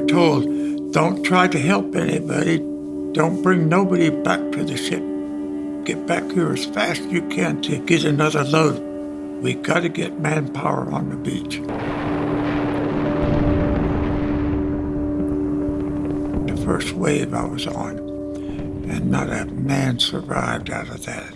told, don't try to help anybody. Don't bring nobody back to the ship. Get back here as fast as you can to get another load. We got to get manpower on the beach. The first wave I was on, and not a man survived out of that.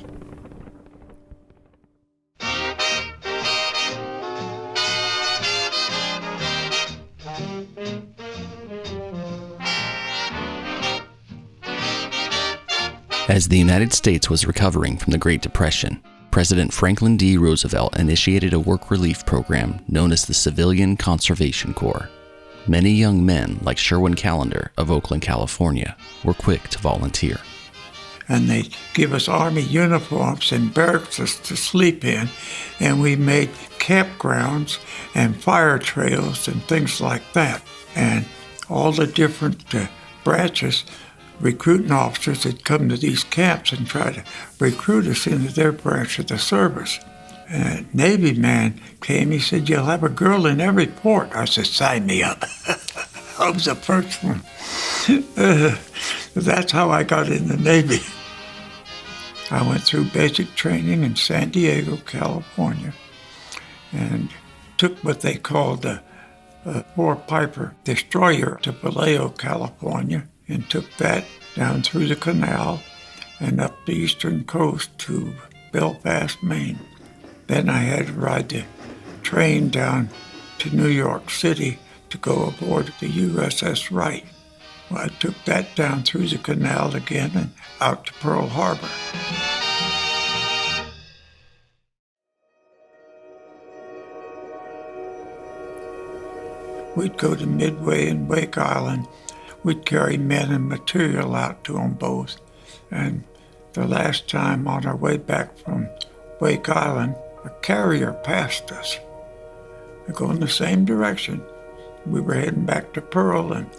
As the United States was recovering from the Great Depression, President Franklin D. Roosevelt initiated a work relief program known as the Civilian Conservation Corps. Many young men, like Sherwin Callender of Oakland, California, were quick to volunteer. And they give us Army uniforms and barracks to sleep in, and we made campgrounds and fire trails and things like that. And all the different branches, recruiting officers that come to these camps and try to recruit us into their branch of the service. And a Navy man came, he said, you'll have a girl in every port. I said, sign me up. I was the first one. That's how I got in the Navy. I went through basic training in San Diego, California, and took what they called a four-piper destroyer to Vallejo, California, and took that down through the canal and up the eastern coast to Belfast, Maine. Then I had to ride the train down to New York City to go aboard the USS Wright. Well, I took that down through the canal again and out to Pearl Harbor. We'd go to Midway and Wake Island. We'd carry men and material out to them both. And the last time on our way back from Wake Island, a carrier passed us. They go in the same direction. We were heading back to Pearl, and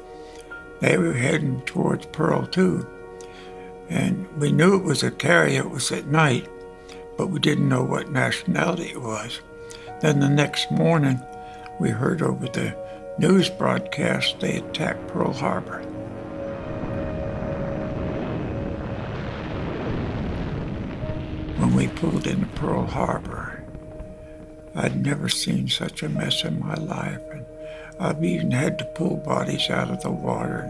they were heading towards Pearl too. And we knew it was a carrier, it was at night, but we didn't know what nationality it was. Then the next morning, we heard over the news broadcast they attacked Pearl Harbor. When we pulled into Pearl Harbor, I'd never seen such a mess in my life, and I've even had to pull bodies out of the water.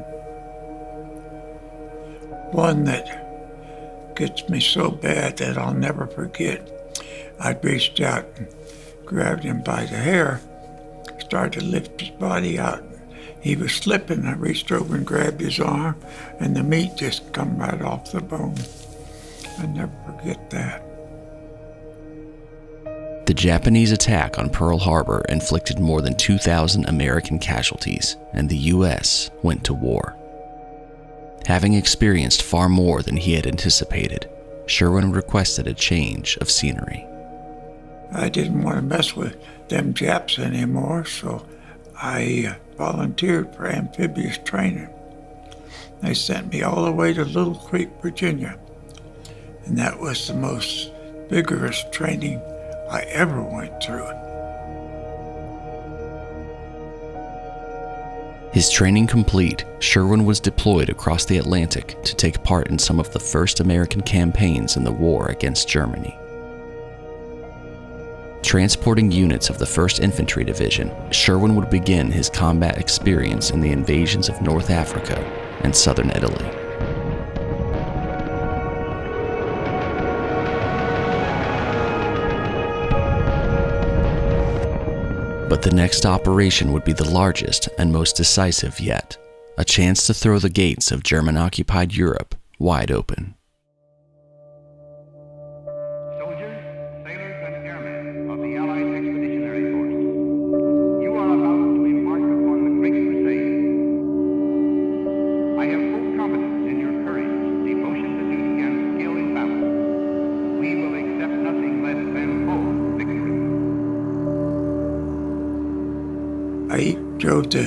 One that gets me so bad that I'll never forget, I'd reached out and grabbed him by the hair, started to lift his body out. He was slipping. I reached over and grabbed his arm, and the meat just come right off the bone. I'll never forget that. The Japanese attack on Pearl Harbor inflicted more than 2,000 American casualties, and the U.S. went to war. Having experienced far more than he had anticipated, Sherwin requested a change of scenery. I didn't want to mess with them Japs anymore, so I volunteered for amphibious training. They sent me all the way to Little Creek, Virginia, and that was the most vigorous training I ever went through. His training complete, Sherwin was deployed across the Atlantic to take part in some of the first American campaigns in the war against Germany. Transporting units of the 1st Infantry Division, Sherwin would begin his combat experience in the invasions of North Africa and southern Italy. But the next operation would be the largest and most decisive yet, a chance to throw the gates of German-occupied Europe wide open. Soldiers, sailors, and airmen of the Allied Expeditionary Force, you are about to embark upon the Great Crusade. I have full confidence in your courage, devotion to duty, and skill in battle. We will accept nothing less than full victory. I drove the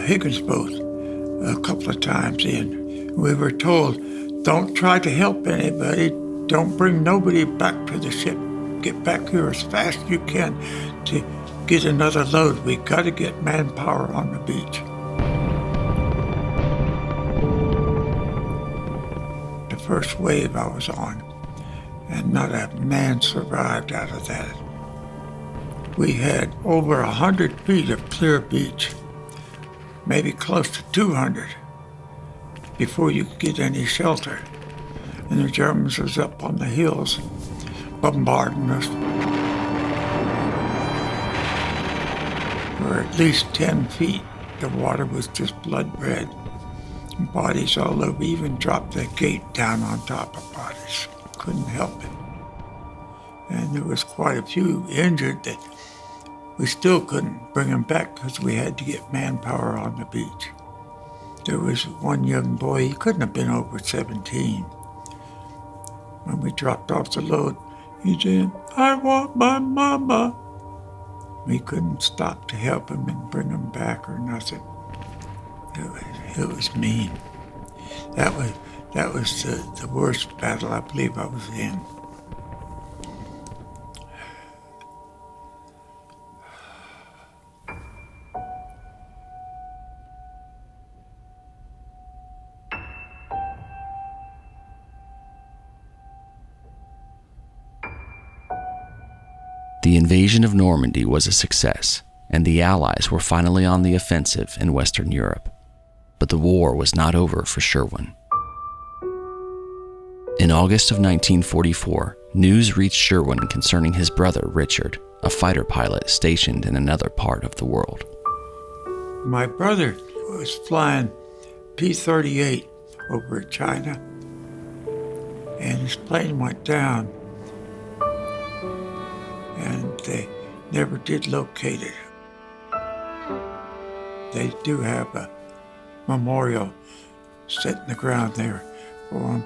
Higgins boat a couple of times in. We were told, don't try to help anybody. Don't bring nobody back to the ship. Get back here as fast as you can to get another load. We got to get manpower on the beach. first wave I was on, and not a man survived out of that. We had over 100 feet of clear beach, maybe close to 200, before you could get any shelter. And the Germans was up on the hills bombarding us for at least 10 feet. The water was just blood red. Bodies all over, even dropped the gate down on top of bodies. Couldn't help it. And there was quite a few injured that we still couldn't bring them back because we had to get manpower on the beach. There was one young boy, he couldn't have been over 17. When we dropped off the load, he said, "I want my mama." We couldn't stop to help him and bring him back or nothing. It was mean. That was the worst battle I believe I was in. The invasion of Normandy was a success, and the Allies were finally on the offensive in Western Europe. But the war was not over for Sherwin. In August of 1944, news reached Sherwin concerning his brother Richard, a fighter pilot stationed in another part of the world. My brother was flying P-38 over China, and his plane went down, and they never did locate it. They do have a memorial set in the ground there for him.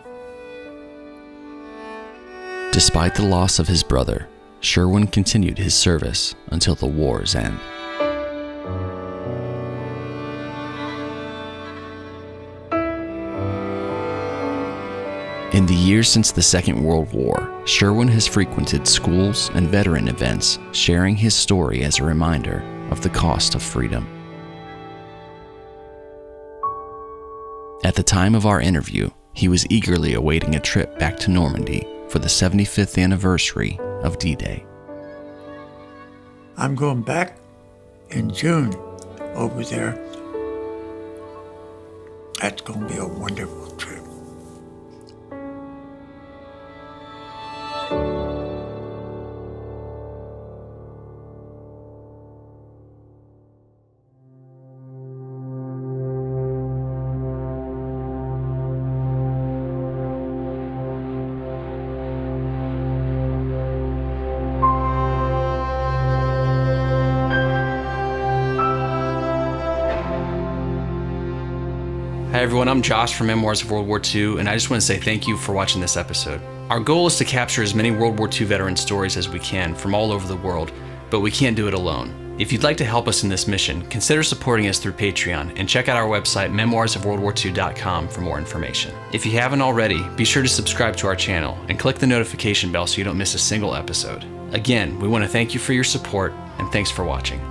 Despite the loss of his brother, Sherwin continued his service until the war's end. In the years since the Second World War, Sherwin has frequented schools and veteran events, sharing his story as a reminder of the cost of freedom. At the time of our interview, he was eagerly awaiting a trip back to Normandy for the 75th anniversary of D-Day. I'm going back in June over there. That's going to be a wonderful trip. Hi everyone, I'm Josh from Memoirs of World War II, and I just want to say thank you for watching this episode. Our goal is to capture as many World War II veteran stories as we can from all over the world, but we can't do it alone. If you'd like to help us in this mission, consider supporting us through Patreon and check out our website memoirsofworldwar2.com for more information. If you haven't already, be sure to subscribe to our channel and click the notification bell so you don't miss a single episode. Again, we want to thank you for your support, and thanks for watching.